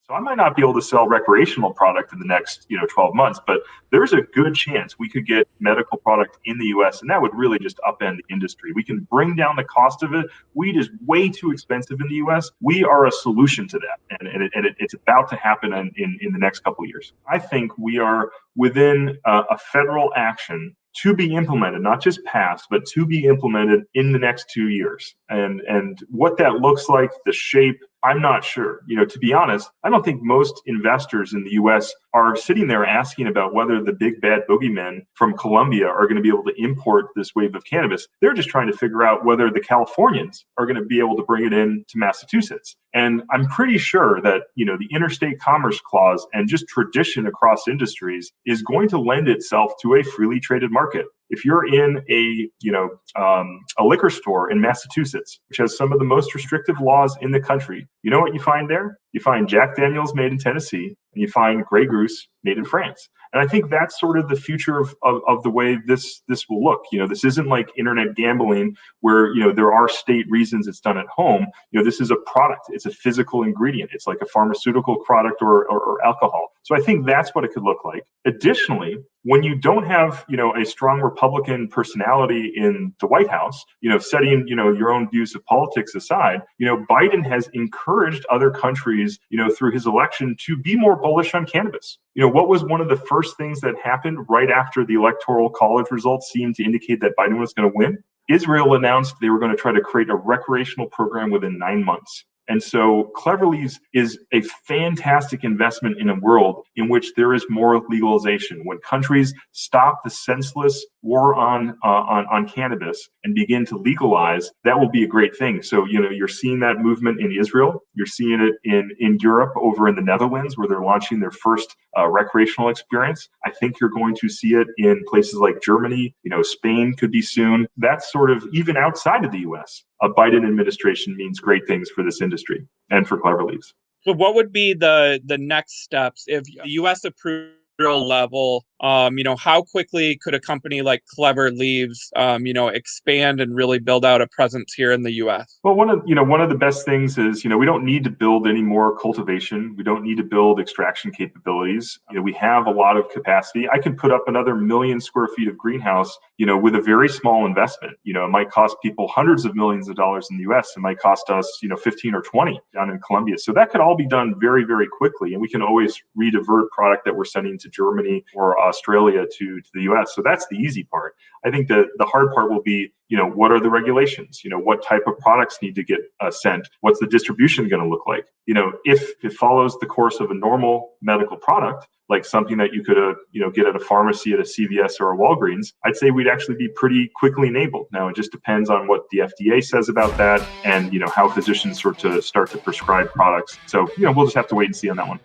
So I might not be able to sell recreational product in the next, 12 months, but there's a good chance we could get medical product in the US, and that would really just upend the industry. We can bring down the cost of it. Weed is way too expensive in the US. We are a solution to that, and it's about to happen in the next couple of years. I think we are within a federal action to be implemented, not just passed, but to be implemented in the next 2 years. And what that looks like, the shape, I'm not sure. To be honest, I don't think most investors in the US are sitting there asking about whether the big bad boogeymen from Colombia are going to be able to import this wave of cannabis. They're just trying to figure out whether the Californians are going to be able to bring it in to Massachusetts. And I'm pretty sure that, the interstate commerce clause and just tradition across industries is going to lend itself to a freely traded market. If you're in a liquor store in Massachusetts, which has some of the most restrictive laws in the country, you know what you find there? You find Jack Daniels made in Tennessee, and you find Grey Goose made in France. And I think that's sort of the future of the way this will look. This isn't like internet gambling where, there are state reasons it's done at home. This is a product. It's a physical ingredient. It's like a pharmaceutical product or alcohol. So I think that's what it could look like. Additionally, when you don't have, a strong Republican personality in the White House, setting, your own views of politics aside, Biden has encouraged other countries, through his election to be more bullish on cannabis. What was one of the first things that happened right after the electoral college results seemed to indicate that Biden was going to win? Israel announced they were going to try to create a recreational program within 9 months. And so Clever Leaves is a fantastic investment in a world in which there is more legalization. When countries stop the senseless war on cannabis and begin to legalize, that will be a great thing. So, you're seeing that movement in Israel. You're seeing it in Europe, over in the Netherlands, where they're launching their first recreational experience. I think you're going to see it in places like Germany. Spain could be soon. That's sort of even outside of the US. A Biden administration means great things for this industry and for Clever Leaves. So what would be the next steps if the U.S. approved level? How quickly could a company like Clever Leaves, expand and really build out a presence here in the U.S.? Well, one of the best things is, we don't need to build any more cultivation. We don't need to build extraction capabilities. We have a lot of capacity. I can put up another 1 million square feet of greenhouse, with a very small investment. It might cost people hundreds of millions of dollars in the U.S. It might cost us, 15 or 20 down in Colombia. So that could all be done very, very quickly. And we can always redivert product that we're sending to Germany or Australia to the US. So that's the easy part. I think the hard part will be, what are the regulations? What type of products need to get sent? What's the distribution going to look like? If it follows the course of a normal medical product, like something that you could, get at a pharmacy, at a CVS or a Walgreens, I'd say we'd actually be pretty quickly enabled. Now, it just depends on what the FDA says about that and, how physicians start to prescribe products. So, we'll just have to wait and see on that one.